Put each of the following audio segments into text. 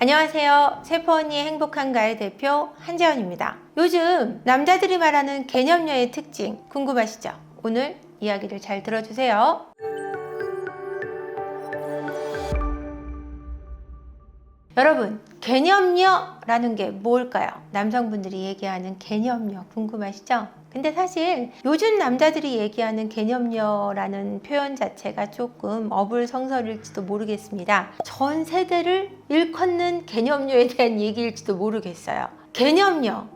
안녕하세요. 세포언니의 행복한가의 대표 한재원입니다. 요즘 남자들이 말하는 개념녀의 특징 궁금하시죠? 오늘 이야기를 잘 들어주세요. 여러분, 개념녀라는 게 뭘까요? 남성분들이 얘기하는 개념녀 궁금하시죠? 근데 사실 요즘 남자들이 얘기하는 개념녀라는 표현 자체가 조금 어불성설일지도 모르겠습니다. 전 세대를 일컫는 개념녀에 대한 얘기일지도 모르겠어요. 개념녀,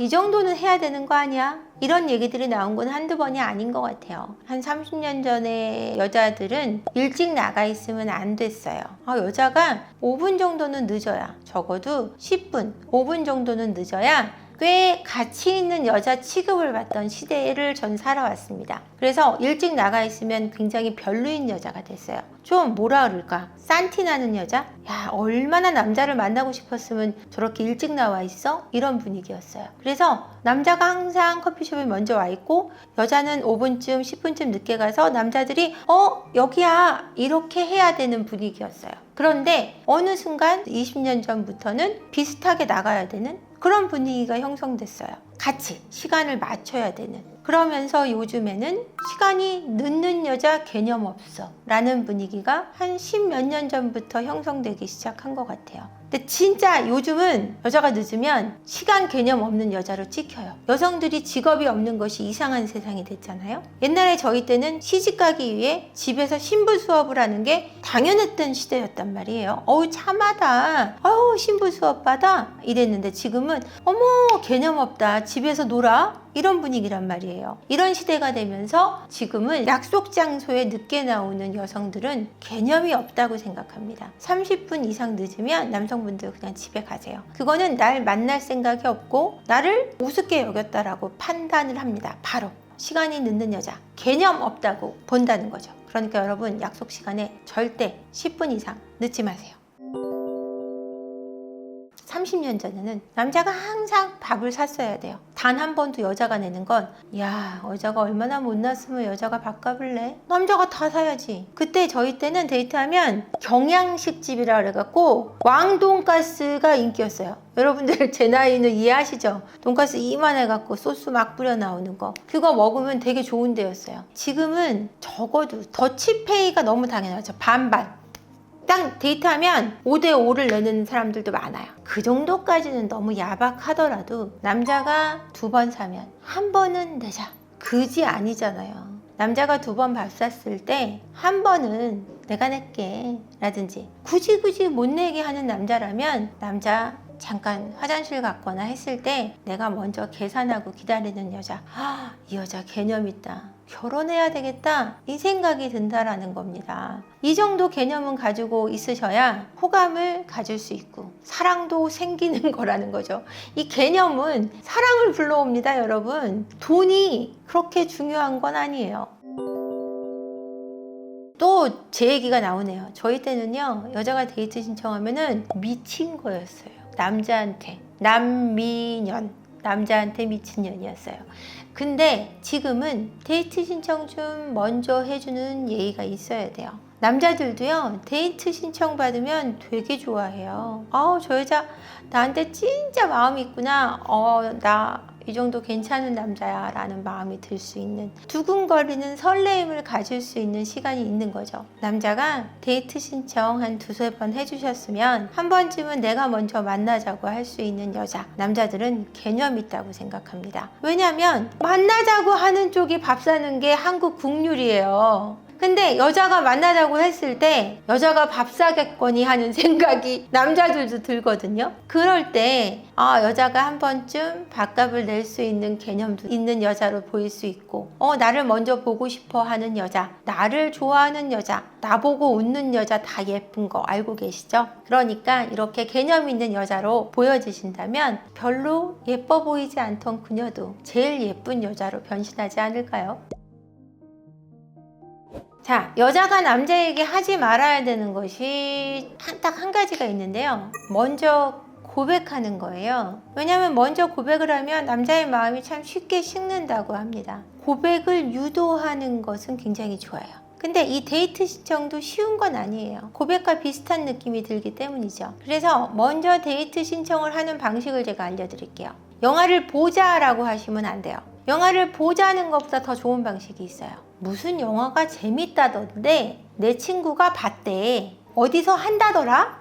이 정도는 해야 되는 거 아니야? 이런 얘기들이 나온 건 한두 번이 아닌 것 같아요. 한 30년 전에 여자들은 일찍 나가 있으면 안 됐어요. 여자가 5분 정도는 늦어야, 적어도 10분, 5분 정도는 늦어야 꽤 가치 있는 여자 취급을 받던 시대를 전 살아왔습니다. 그래서 일찍 나가 있으면 굉장히 별로인 여자가 됐어요. 좀 뭐라 그럴까? 싼티 나는 여자? 야, 얼마나 남자를 만나고 싶었으면 저렇게 일찍 나와 있어? 이런 분위기였어요. 그래서 남자가 항상 커피숍에 먼저 와 있고 여자는 5분쯤 10분쯤 늦게 가서 남자들이 여기야 이렇게 해야 되는 분위기였어요. 그런데 어느 순간 20년 전부터는 비슷하게 나가야 되는 그런 분위기가 형성됐어요. 같이 시간을 맞춰야 되는. 그러면서 요즘에는 시간이 늦는 여자 개념 없어 라는 분위기가 한 10몇 년 전부터 형성되기 시작한 것 같아요. 근데 진짜 요즘은 여자가 늦으면 시간 개념 없는 여자로 찍혀요. 여성들이 직업이 없는 것이 이상한 세상이 됐잖아요. 옛날에 저희 때는 시집가기 위해 집에서 신부 수업을 하는 게 당연했던 시대였단 말이에요. 참하다. 신부 수업 받아? 이랬는데 지금은 개념 없다. 집에서 놀아? 이런 분위기란 말이에요. 이런 시대가 되면서 지금은 약속 장소에 늦게 나오는 여성들은 개념이 없다고 생각합니다. 30분 이상 늦으면 남성분들 그냥 집에 가세요. 그거는 날 만날 생각이 없고 나를 우습게 여겼다라고 판단을 합니다. 바로 시간이 늦는 여자 개념 없다고 본다는 거죠. 그러니까 여러분 약속 시간에 절대 10분 이상 늦지 마세요. 30년 전에는 남자가 항상 밥을 샀어야 돼요. 단 한 번도 여자가 내는 건 여자가 얼마나 못났으면 여자가 밥값을 내? 남자가 다 사야지. 그때 저희 때는 데이트하면 경양식집이라 그래갖고 왕돈가스가 인기였어요. 여러분들 제 나이는 이해하시죠? 돈가스 이만해갖고 소스 막 뿌려 나오는 거. 그거 먹으면 되게 좋은 데였어요. 지금은 적어도 더치페이가 너무 당연하죠. 반반. 딱 데이트하면 5대5를 내는 사람들도 많아요. 그 정도까지는 너무 야박하더라도 남자가 2번 사면 한 번은 내자. 그지 아니잖아요. 남자가 2번 밥 샀을 때 한 번은 내가 낼게 라든지 굳이 못 내게 하는 남자라면 남자 잠깐 화장실 갔거나 했을 때 내가 먼저 계산하고 기다리는 여자, 이 여자 개념 있다. 결혼해야 되겠다. 이 생각이 든다라는 겁니다. 이 정도 개념은 가지고 있으셔야 호감을 가질 수 있고 사랑도 생기는 거라는 거죠. 이 개념은 사랑을 불러옵니다, 여러분. 돈이 그렇게 중요한 건 아니에요. 또 제 얘기가 나오네요. 저희 때는요, 여자가 데이트 신청하면은 미친 거였어요. 남자한테. 남미년. 남자한테 미친년이었어요. 근데 지금은 데이트 신청 좀 먼저 해주는 예의가 있어야 돼요. 남자들도요, 데이트 신청 받으면 되게 좋아해요. 저 여자 나한테 진짜 마음이 있구나. 나 이 정도 괜찮은 남자야 라는 마음이 들 수 있는 두근거리는 설레임을 가질 수 있는 시간이 있는 거죠. 남자가 데이트 신청 한 2-3번 해주셨으면 한 번쯤은 내가 먼저 만나자고 할 수 있는 여자, 남자들은 개념 있다고 생각합니다. 왜냐면 만나자고 하는 쪽이 밥 사는 게 한국 국룰이에요. 근데 여자가 만나자고 했을 때 여자가 밥 사겠거니 하는 생각이 남자들도 들거든요. 그럴 때 여자가 한 번쯤 밥값을 낼 수 있는 개념도 있는 여자로 보일 수 있고 나를 먼저 보고 싶어 하는 여자, 나를 좋아하는 여자, 나보고 웃는 여자 다 예쁜 거 알고 계시죠? 그러니까 이렇게 개념 있는 여자로 보여지신다면 별로 예뻐 보이지 않던 그녀도 제일 예쁜 여자로 변신하지 않을까요? 자, 여자가 남자에게 하지 말아야 되는 것이 딱 한 가지가 있는데요. 먼저 고백하는 거예요. 왜냐하면 먼저 고백을 하면 남자의 마음이 참 쉽게 식는다고 합니다. 고백을 유도하는 것은 굉장히 좋아요. 근데 이 데이트 신청도 쉬운 건 아니에요. 고백과 비슷한 느낌이 들기 때문이죠. 그래서 먼저 데이트 신청을 하는 방식을 제가 알려드릴게요. 영화를 보자라고 하시면 안 돼요. 영화를 보자는 것보다 더 좋은 방식이 있어요. 무슨 영화가 재밌다던데 내 친구가 봤대. 어디서 한다더라?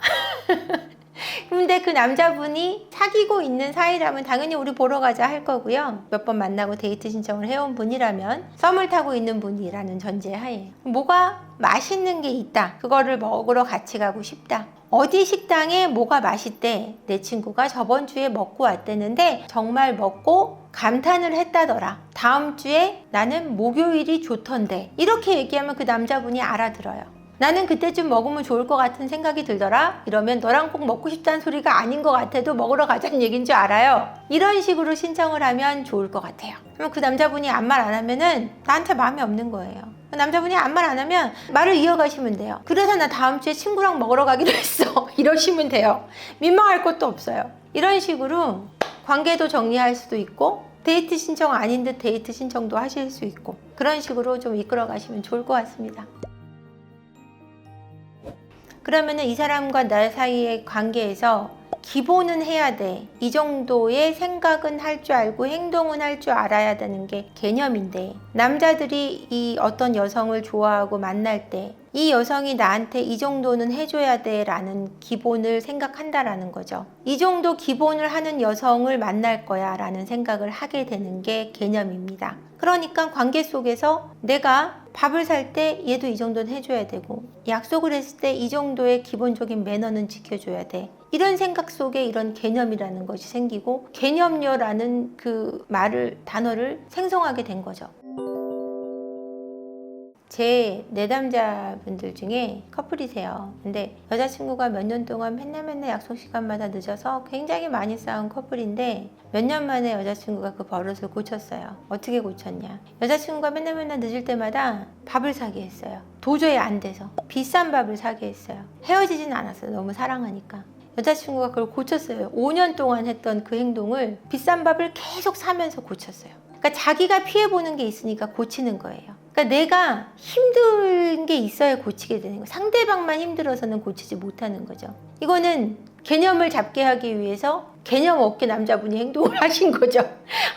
근데 그 남자분이 사귀고 있는 사이라면 당연히 우리 보러 가자 할 거고요. 몇 번 만나고 데이트 신청을 해온 분이라면 썸을 타고 있는 분이라는 전제하에 뭐가 맛있는 게 있다. 그거를 먹으러 같이 가고 싶다. 어디 식당에 뭐가 맛있대. 내 친구가 저번 주에 먹고 왔대는데 정말 먹고 감탄을 했다더라. 다음 주에 나는 목요일이 좋던데. 이렇게 얘기하면 그 남자분이 알아들어요. 나는 그때쯤 먹으면 좋을 것 같은 생각이 들더라. 이러면 너랑 꼭 먹고 싶다는 소리가 아닌 것 같아도 먹으러 가자는 얘기인 줄 알아요. 이런 식으로 신청을 하면 좋을 것 같아요. 그럼 그 남자분이 아무 말 안 하면은 나한테 마음이 없는 거예요. 그 남자분이 아무 말 안 하면 말을 이어가시면 돼요. 그래서 나 다음 주에 친구랑 먹으러 가기로 했어. 이러시면 돼요. 민망할 것도 없어요. 이런 식으로 관계도 정리할 수도 있고 데이트 신청 아닌 듯 데이트 신청도 하실 수 있고 그런 식으로 좀 이끌어 가시면 좋을 것 같습니다. 그러면은 이 사람과 나 사이의 관계에서 기본은 해야 돼. 이 정도의 생각은 할 줄 알고 행동은 할 줄 알아야 되는 게 개념인데 남자들이 이 어떤 여성을 좋아하고 만날 때 이 여성이 나한테 이 정도는 해줘야 돼 라는 기본을 생각한다라는 거죠. 이 정도 기본을 하는 여성을 만날 거야 라는 생각을 하게 되는 게 개념입니다. 그러니까 관계 속에서 내가 밥을 살 때 얘도 이 정도는 해줘야 되고 약속을 했을 때 이 정도의 기본적인 매너는 지켜줘야 돼. 이런 생각 속에 이런 개념이라는 것이 생기고 개념녀라는 그 단어를 생성하게 된 거죠. 제 내담자분들 중에 커플이세요. 근데 여자친구가 몇 년 동안 맨날 약속 시간마다 늦어서 굉장히 많이 싸운 커플인데 몇 년 만에 여자친구가 그 버릇을 고쳤어요. 어떻게 고쳤냐? 여자친구가 맨날 늦을 때마다 밥을 사게 했어요. 도저히 안 돼서 비싼 밥을 사게 했어요. 헤어지진 않았어요. 너무 사랑하니까. 여자친구가 그걸 고쳤어요. 5년 동안 했던 그 행동을 비싼 밥을 계속 사면서 고쳤어요. 그러니까 자기가 피해보는 게 있으니까 고치는 거예요. 그러니까 내가 힘든 게 있어야 고치게 되는 거예요. 상대방만 힘들어서는 고치지 못하는 거죠. 이거는 개념을 잡게 하기 위해서 개념 없게 남자분이 행동을 하신 거죠.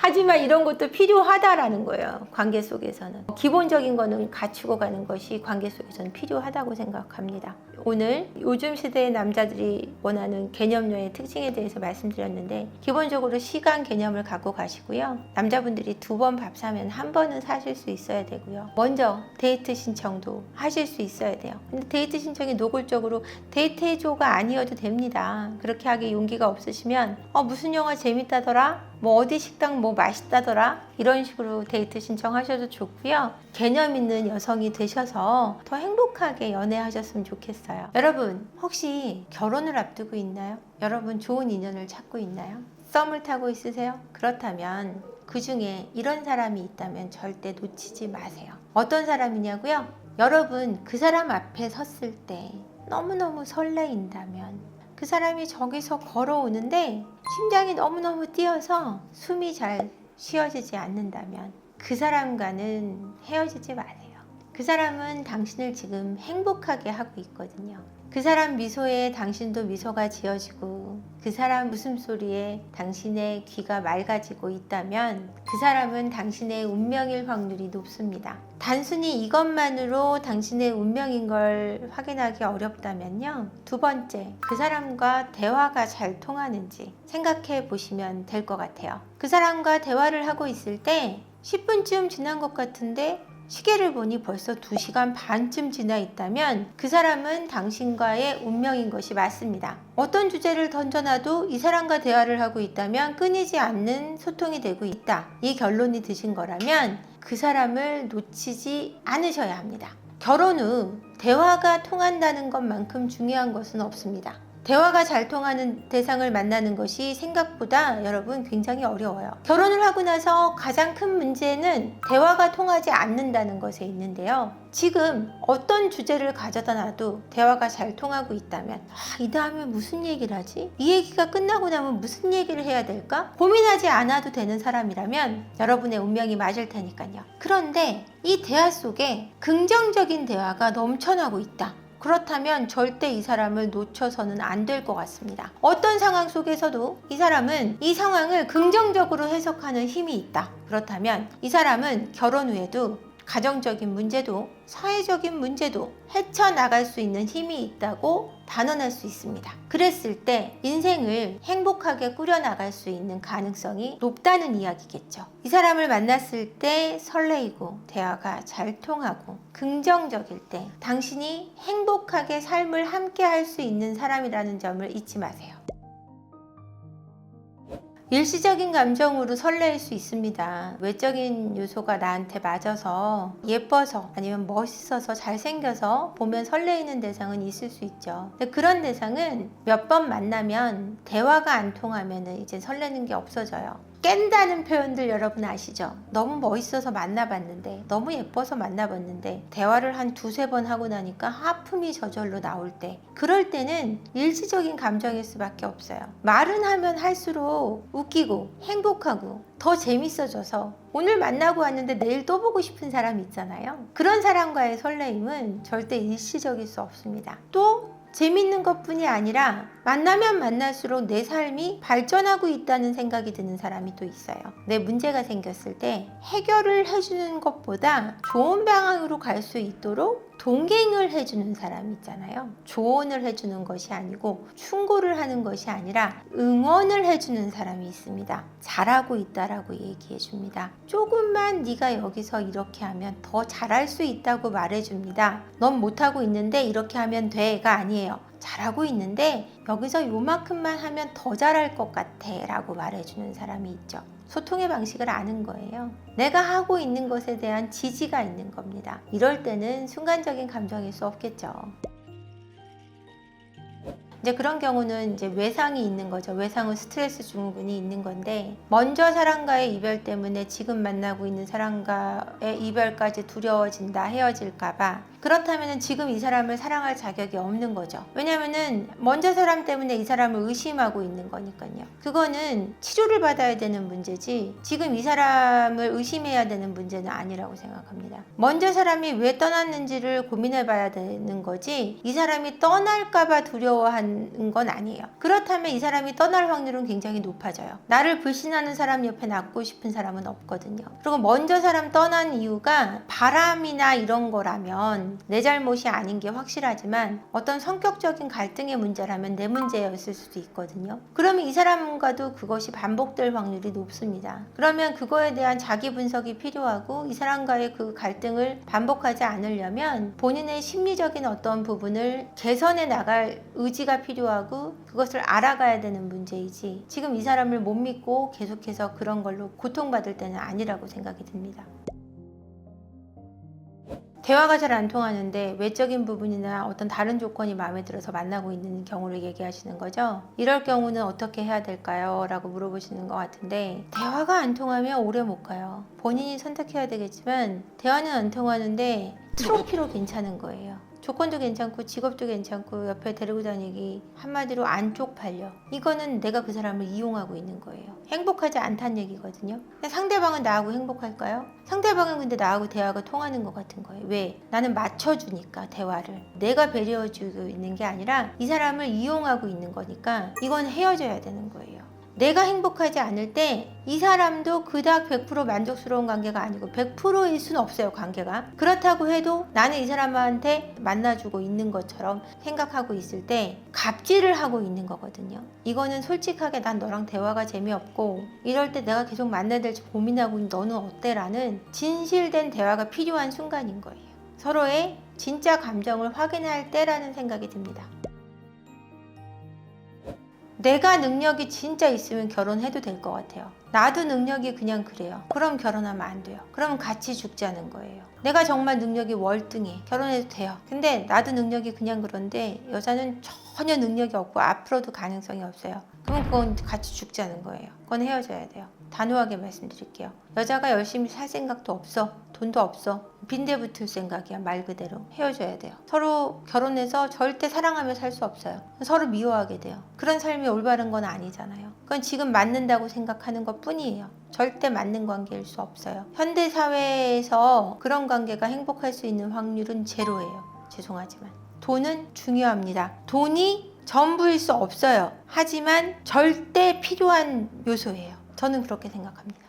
하지만 이런 것도 필요하다라는 거예요. 관계 속에서는. 기본적인 거는 갖추고 가는 것이 관계 속에서는 필요하다고 생각합니다. 오늘 요즘 시대의 남자들이 원하는 개념녀의 특징에 대해서 말씀드렸는데 기본적으로 시간 개념을 갖고 가시고요. 남자분들이 2번 밥 사면 1번은 사실 수 있어야 되고요. 먼저 데이트 신청도 하실 수 있어야 돼요. 근데 데이트 신청이 노골적으로 데이트 해줘가 아니어도 됩니다. 그렇게 하기 용기가 없으시면 무슨 영화 재밌다더라? 뭐 어디 식당 뭐 맛있다더라? 이런 식으로 데이트 신청하셔도 좋고요. 개념 있는 여성이 되셔서 더 행복하게 연애하셨으면 좋겠어요. 여러분 혹시 결혼을 앞두고 있나요? 여러분 좋은 인연을 찾고 있나요? 썸을 타고 있으세요? 그렇다면 그 중에 이런 사람이 있다면 절대 놓치지 마세요. 어떤 사람이냐고요? 여러분 그 사람 앞에 섰을 때 너무너무 설레인다면 그 사람이 저기서 걸어오는데 심장이 너무너무 뛰어서 숨이 잘 쉬어지지 않는다면 그 사람과는 헤어지지 마세요. 그 사람은 당신을 지금 행복하게 하고 있거든요. 그 사람 미소에 당신도 미소가 지어지고 그 사람 웃음소리에 당신의 귀가 맑아지고 있다면 그 사람은 당신의 운명일 확률이 높습니다. 단순히 이것만으로 당신의 운명인 걸 확인하기 어렵다면요. 2번째, 그 사람과 대화가 잘 통하는지 생각해 보시면 될 것 같아요. 그 사람과 대화를 하고 있을 때 10분쯤 지난 것 같은데 시계를 보니 벌써 2시간 반쯤 지나 있다면 그 사람은 당신과의 운명인 것이 맞습니다. 어떤 주제를 던져놔도 이 사람과 대화를 하고 있다면 끊이지 않는 소통이 되고 있다. 이 결론이 드신 거라면 그 사람을 놓치지 않으셔야 합니다. 결혼 후 대화가 통한다는 것만큼 중요한 것은 없습니다. 대화가 잘 통하는 대상을 만나는 것이 생각보다 여러분 굉장히 어려워요. 결혼을 하고 나서 가장 큰 문제는 대화가 통하지 않는다는 것에 있는데요. 지금 어떤 주제를 가져다 놔도 대화가 잘 통하고 있다면 이 다음에 무슨 얘기를 하지? 이 얘기가 끝나고 나면 무슨 얘기를 해야 될까? 고민하지 않아도 되는 사람이라면 여러분의 운명이 맞을 테니까요. 그런데 이 대화 속에 긍정적인 대화가 넘쳐나고 있다. 그렇다면 절대 이 사람을 놓쳐서는 안 될 것 같습니다. 어떤 상황 속에서도 이 사람은 이 상황을 긍정적으로 해석하는 힘이 있다. 그렇다면 이 사람은 결혼 후에도 가정적인 문제도 사회적인 문제도 헤쳐나갈 수 있는 힘이 있다고 단언할 수 있습니다. 그랬을 때 인생을 행복하게 꾸려나갈 수 있는 가능성이 높다는 이야기겠죠. 이 사람을 만났을 때 설레이고 대화가 잘 통하고 긍정적일 때 당신이 행복하게 삶을 함께 할 수 있는 사람이라는 점을 잊지 마세요. 일시적인 감정으로 설레일 수 있습니다. 외적인 요소가 나한테 맞아서 예뻐서 아니면 멋있어서 잘생겨서 보면 설레이는 대상은 있을 수 있죠. 근데 그런 대상은 몇 번 만나면 대화가 안 통하면 이제 설레는 게 없어져요. 깬다는 표현들 여러분 아시죠? 너무 멋있어서 만나봤는데 너무 예뻐서 만나봤는데 대화를 한 두세 번 하고 나니까 하품이 저절로 나올 때 그럴 때는 일시적인 감정일 수밖에 없어요. 말은 하면 할수록 웃기고 행복하고 더 재밌어져서 오늘 만나고 왔는데 내일 또 보고 싶은 사람 있잖아요. 그런 사람과의 설레임은 절대 일시적일 수 없습니다. 또 재밌는 것뿐이 아니라 만나면 만날수록 내 삶이 발전하고 있다는 생각이 드는 사람이 또 있어요. 내 문제가 생겼을 때 해결을 해주는 것보다 좋은 방향으로 갈 수 있도록 동행을 해주는 사람 있잖아요. 조언을 해주는 것이 아니고 충고를 하는 것이 아니라 응원을 해주는 사람이 있습니다. 잘하고 있다라고 얘기해 줍니다. 조금만 네가 여기서 이렇게 하면 더 잘할 수 있다고 말해 줍니다. 넌 못하고 있는데 이렇게 하면 돼가 아니에요. 잘하고 있는데 여기서 요만큼만 하면 더 잘할 것 같아 라고 말해주는 사람이 있죠. 소통의 방식을 아는 거예요. 내가 하고 있는 것에 대한 지지가 있는 겁니다. 이럴 때는 순간적인 감정일 수 없겠죠. 이제 그런 경우는 이제 외상이 있는 거죠. 외상은 스트레스 증후군이 있는 건데 먼저 사람과의 이별 때문에 지금 만나고 있는 사람과의 이별까지 두려워진다, 헤어질까봐. 그렇다면 지금 이 사람을 사랑할 자격이 없는 거죠. 왜냐면은 먼저 사람 때문에 이 사람을 의심하고 있는 거니까요. 그거는 치료를 받아야 되는 문제지 지금 이 사람을 의심해야 되는 문제는 아니라고 생각합니다. 먼저 사람이 왜 떠났는지를 고민해 봐야 되는 거지 이 사람이 떠날까봐 두려워하는 건 아니에요. 그렇다면 이 사람이 떠날 확률은 굉장히 높아져요. 나를 불신하는 사람 옆에 놔고 싶은 사람은 없거든요. 그리고 먼저 사람 떠난 이유가 바람이나 이런 거라면 내 잘못이 아닌 게 확실하지만 어떤 성격적인 갈등의 문제라면 내 문제였을 수도 있거든요. 그러면 이 사람과도 그것이 반복될 확률이 높습니다. 그러면 그거에 대한 자기 분석이 필요하고 이 사람과의 그 갈등을 반복하지 않으려면 본인의 심리적인 어떤 부분을 개선해 나갈 의지가 필요하고 그것을 알아가야 되는 문제이지 지금 이 사람을 못 믿고 계속해서 그런 걸로 고통받을 때는 아니라고 생각이 듭니다. 대화가 잘 안 통하는데 외적인 부분이나 어떤 다른 조건이 마음에 들어서 만나고 있는 경우를 얘기하시는 거죠. 이럴 경우는 어떻게 해야 될까요? 라고 물어보시는 것 같은데 대화가 안 통하면 오래 못 가요. 본인이 선택해야 되겠지만 대화는 안 통하는데 트로피로 괜찮은 거예요. 조건도 괜찮고 직업도 괜찮고 옆에 데리고 다니기 한마디로 안 쪽팔려. 이거는 내가 그 사람을 이용하고 있는 거예요. 행복하지 않다는 얘기거든요. 근데 상대방은 나하고 행복할까요? 상대방은 근데 나하고 대화가 통하는 것 같은 거예요. 왜? 나는 맞춰주니까 대화를. 내가 배려해주고 있는 게 아니라 이 사람을 이용하고 있는 거니까 이건 헤어져야 되는 거예요. 내가 행복하지 않을 때 이 사람도 그닥 100% 만족스러운 관계가 아니고 100%일 수는 없어요, 관계가. 그렇다고 해도 나는 이 사람한테 만나주고 있는 것처럼 생각하고 있을 때 갑질을 하고 있는 거거든요. 이거는 솔직하게 난 너랑 대화가 재미없고 이럴 때 내가 계속 만나야 될지 고민하고 있는 너는 어때? 라는 진실된 대화가 필요한 순간인 거예요. 서로의 진짜 감정을 확인할 때라는 생각이 듭니다. 내가 능력이 진짜 있으면 결혼해도 될 것 같아요. 나도 능력이 그냥 그래요. 그럼 결혼하면 안 돼요. 그럼 같이 죽자는 거예요. 내가 정말 능력이 월등해. 결혼해도 돼요. 근데 나도 능력이 그냥 그런데 여자는 전혀 능력이 없고 앞으로도 가능성이 없어요. 그럼 그건 같이 죽자는 거예요. 그건 헤어져야 돼요. 단호하게 말씀드릴게요. 여자가 열심히 살 생각도 없어. 돈도 없어. 빈대 붙을 생각이야. 말 그대로. 헤어져야 돼요. 서로 결혼해서 절대 사랑하며 살 수 없어요. 서로 미워하게 돼요. 그런 삶이 올바른 건 아니잖아요. 그건 지금 맞는다고 생각하는 것 뿐이에요. 절대 맞는 관계일 수 없어요. 현대 사회에서 그런 관계가 행복할 수 있는 확률은 제로예요. 죄송하지만. 돈은 중요합니다. 돈이 전부일 수 없어요. 하지만 절대 필요한 요소예요. 저는 그렇게 생각합니다.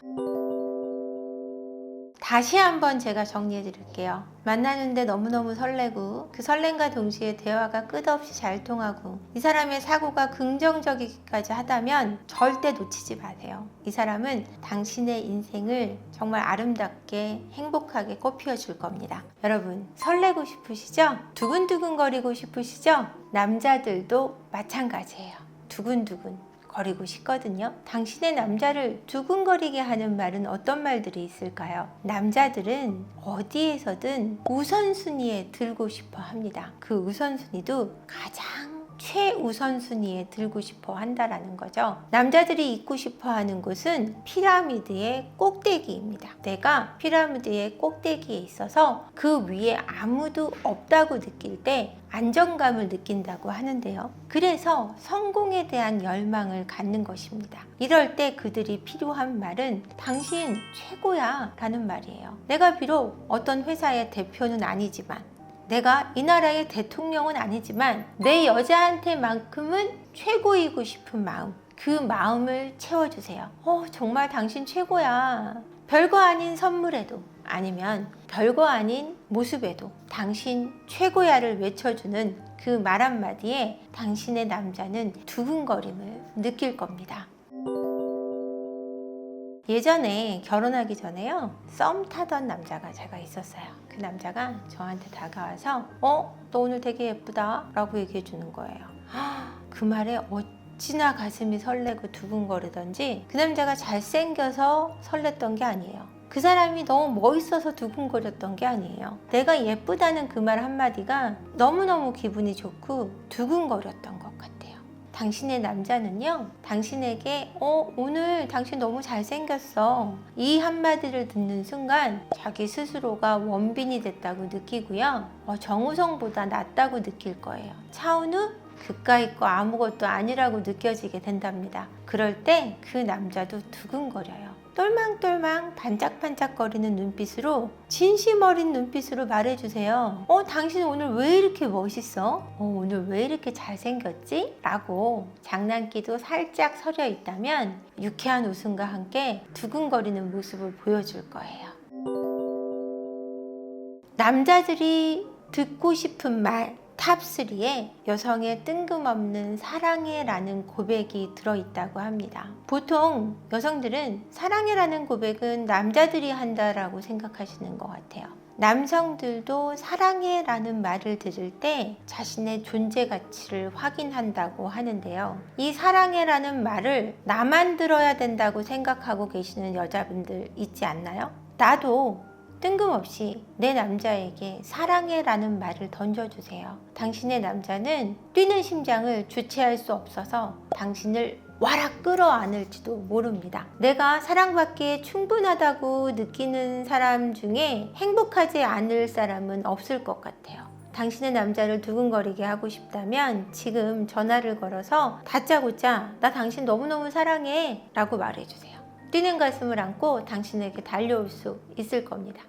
다시 한번 제가 정리해 드릴게요. 만나는데 너무너무 설레고 그 설렘과 동시에 대화가 끝없이 잘 통하고 이 사람의 사고가 긍정적이기까지 하다면 절대 놓치지 마세요. 이 사람은 당신의 인생을 정말 아름답게 행복하게 꽃피워 줄 겁니다. 여러분 설레고 싶으시죠? 두근두근거리고 싶으시죠? 남자들도 마찬가지예요. 두근두근 거리고 싶거든요. 당신의 남자를 두근거리게 하는 말은 어떤 말들이 있을까요? 남자들은 어디에서든 우선순위에 들고 싶어 합니다. 그 우선순위도 가장 최우선순위에 들고 싶어 한다라는 거죠. 남자들이 있고 싶어 하는 곳은 피라미드의 꼭대기입니다. 내가 피라미드의 꼭대기에 있어서 그 위에 아무도 없다고 느낄 때 안정감을 느낀다고 하는데요. 그래서 성공에 대한 열망을 갖는 것입니다. 이럴 때 그들이 필요한 말은 당신 최고야 라는 말이에요. 내가 비록 어떤 회사의 대표는 아니지만 내가 이 나라의 대통령은 아니지만 내 여자한테만큼은 최고이고 싶은 마음, 그 마음을 채워주세요. 정말 당신 최고야. 별거 아닌 선물에도 아니면 별거 아닌 모습에도 당신 최고야를 외쳐주는 그 말 한마디에 당신의 남자는 두근거림을 느낄 겁니다. 예전에 결혼하기 전에요, 썸 타던 남자가 제가 있었어요. 그 남자가 저한테 다가와서 너 오늘 되게 예쁘다 라고 얘기해 주는 거예요. 그 말에 어찌나 가슴이 설레고 두근거리던지, 그 남자가 잘생겨서 설렜던 게 아니에요. 그 사람이 너무 멋있어서 두근거렸던 게 아니에요. 내가 예쁘다는 그 말 한마디가 너무너무 기분이 좋고 두근거렸던 것 같아요. 당신의 남자는요, 당신에게 오늘 당신 너무 잘생겼어, 이 한마디를 듣는 순간 자기 스스로가 원빈이 됐다고 느끼고요, 정우성보다 낫다고 느낄 거예요. 차은우? 그까이 거 아무것도 아니라고 느껴지게 된답니다. 그럴 때 그 남자도 두근거려요. 똘망똘망 반짝반짝거리는 눈빛으로, 진심 어린 눈빛으로 말해주세요. 당신 오늘 왜 이렇게 멋있어? 오늘 왜 이렇게 잘생겼지? 라고 장난기도 살짝 서려 있다면 유쾌한 웃음과 함께 두근거리는 모습을 보여줄 거예요. 남자들이 듣고 싶은 말 탑3에 여성의 뜬금없는 사랑해라는 고백이 들어있다고 합니다. 보통 여성들은 사랑해라는 고백은 남자들이 한다라고 생각하시는 것 같아요. 남성들도 사랑해라는 말을 들을 때 자신의 존재 가치를 확인한다고 하는데요. 이 사랑해라는 말을 나만 들어야 된다고 생각하고 계시는 여자분들 있지 않나요? 나도 뜬금없이 내 남자에게 사랑해라는 말을 던져주세요. 당신의 남자는 뛰는 심장을 주체할 수 없어서 당신을 와락 끌어안을지도 모릅니다. 내가 사랑받기에 충분하다고 느끼는 사람 중에 행복하지 않을 사람은 없을 것 같아요. 당신의 남자를 두근거리게 하고 싶다면 지금 전화를 걸어서 다짜고짜 나 당신 너무너무 사랑해 라고 말해주세요. 뛰는 가슴을 안고 당신에게 달려올 수 있을 겁니다.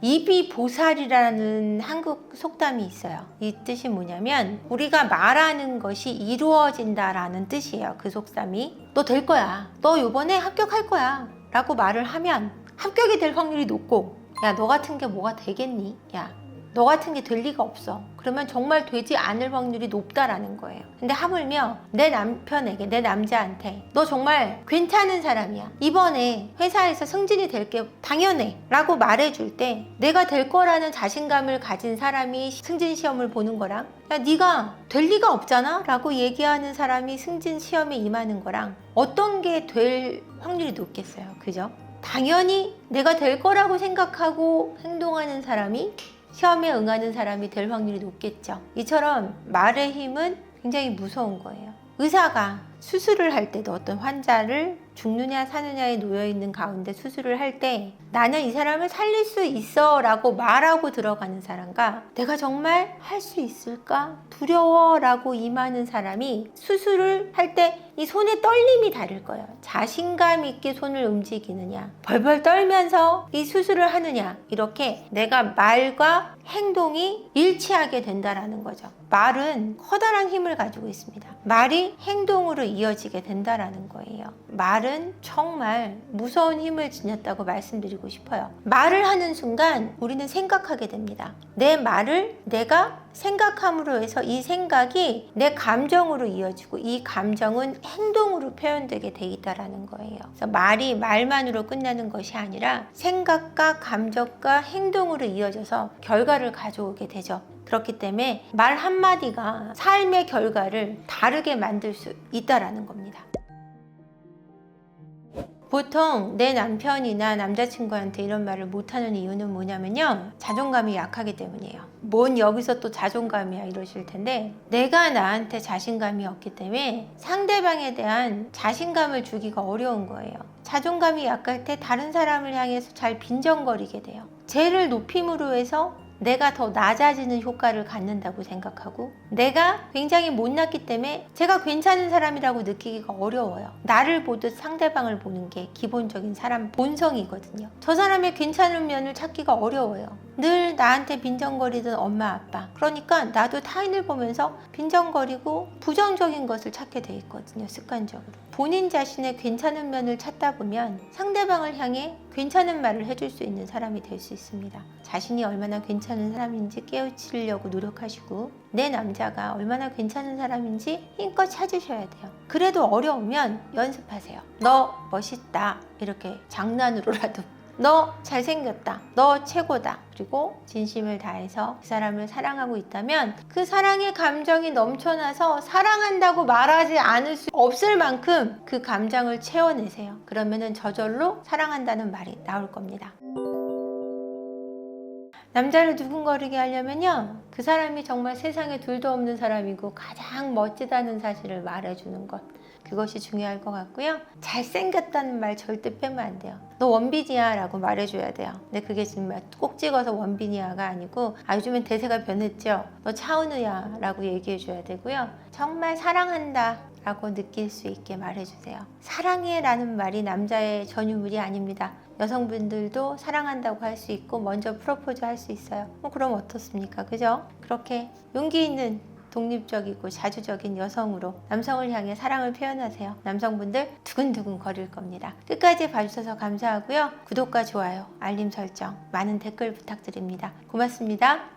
입이 보살이라는 한국 속담이 있어요. 이 뜻이 뭐냐면 우리가 말하는 것이 이루어진다라는 뜻이에요. 그 속담이 너 될 거야, 너 이번에 합격할 거야 라고 말을 하면 합격이 될 확률이 높고, 야 너 같은 게 뭐가 되겠니? 야 너 같은 게 될 리가 없어. 그러면 정말 되지 않을 확률이 높다라는 거예요. 근데 하물며 내 남편에게, 내 남자한테 너 정말 괜찮은 사람이야. 이번에 회사에서 승진이 될 게 당연해 라고 말해줄 때 내가 될 거라는 자신감을 가진 사람이 승진 시험을 보는 거랑 야 네가 될 리가 없잖아 라고 얘기하는 사람이 승진 시험에 임하는 거랑 어떤 게 될 확률이 높겠어요. 그죠? 당연히 내가 될 거라고 생각하고 행동하는 사람이 시험에 응하는 사람이 될 확률이 높겠죠. 이처럼 말의 힘은 굉장히 무서운 거예요. 의사가 수술을 할 때도 어떤 환자를 죽느냐 사느냐에 놓여 있는 가운데 수술을 할 때 나는 이 사람을 살릴 수 있어 라고 말하고 들어가는 사람과 내가 정말 할 수 있을까 두려워 라고 임하는 사람이 수술을 할 때 이 손의 떨림이 다를 거예요. 자신감 있게 손을 움직이느냐 벌벌 떨면서 이 수술을 하느냐 이렇게 내가 말과 행동이 일치하게 된다라는 거죠. 말은 커다란 힘을 가지고 있습니다. 말이 행동으로 이어지게 된다라는 거예요. 말은 정말 무서운 힘을 지녔다고 말씀드리고 싶어요. 말을 하는 순간 우리는 생각하게 됩니다. 내 말을 내가 생각함으로 해서 이 생각이 내 감정으로 이어지고 이 감정은 행동으로 표현되게 돼 있다라는 거예요. 그래서 말이 말만으로 끝나는 것이 아니라 생각과 감정과 행동으로 이어져서 결과를 가져오게 되죠. 그렇기 때문에 말 한마디가 삶의 결과를 다르게 만들 수 있다라는 겁니다. 보통 내 남편이나 남자친구한테 이런 말을 못하는 이유는 뭐냐면요, 자존감이 약하기 때문이에요. 뭔 여기서 또 자존감이야 이러실 텐데, 내가 나한테 자신감이 없기 때문에 상대방에 대한 자신감을 주기가 어려운 거예요. 자존감이 약할 때 다른 사람을 향해서 잘 빈정거리게 돼요. 쟤를 높임으로 해서 내가 더 낮아지는 효과를 갖는다고 생각하고, 내가 굉장히 못났기 때문에 제가 괜찮은 사람이라고 느끼기가 어려워요. 나를 보듯 상대방을 보는 게 기본적인 사람 본성이거든요. 저 사람의 괜찮은 면을 찾기가 어려워요. 늘 나한테 빈정거리던 엄마 아빠, 그러니까 나도 타인을 보면서 빈정거리고 부정적인 것을 찾게 돼 있거든요. 습관적으로. 본인 자신의 괜찮은 면을 찾다 보면 상대방을 향해 괜찮은 말을 해줄 수 있는 사람이 될 수 있습니다. 자신이 얼마나 괜찮은 사람인지 깨우치려고 노력하시고, 내 남자가 얼마나 괜찮은 사람인지 힘껏 찾으셔야 돼요. 그래도 어려우면 연습하세요. 너 멋있다 이렇게 장난으로라도, 너 잘생겼다, 너 최고다, 그리고 진심을 다해서 그 사람을 사랑하고 있다면 그 사랑의 감정이 넘쳐나서 사랑한다고 말하지 않을 수 없을 만큼 그 감정을 채워내세요. 그러면은 저절로 사랑한다는 말이 나올 겁니다. 남자를 두근거리게 하려면요, 그 사람이 정말 세상에 둘도 없는 사람이고 가장 멋지다는 사실을 말해주는 것, 그것이 중요할 것 같고요. 잘생겼다는 말 절대 빼면 안 돼요. 너 원빈이야 라고 말해줘야 돼요. 근데 그게 정말 꼭 찍어서 원빈이야가 아니고, 요즘엔 대세가 변했죠. 너 차은우야 라고 얘기해줘야 되고요. 정말 사랑한다 라고 느낄 수 있게 말해주세요. 사랑해 라는 말이 남자의 전유물이 아닙니다. 여성분들도 사랑한다고 할 수 있고 먼저 프로포즈 할 수 있어요. 그럼 어떻습니까? 그죠? 그렇게 용기 있는 독립적이고 자주적인 여성으로 남성을 향해 사랑을 표현하세요. 남성분들 두근두근 거릴 겁니다. 끝까지 봐주셔서 감사하고요. 구독과 좋아요, 알림 설정, 많은 댓글 부탁드립니다. 고맙습니다.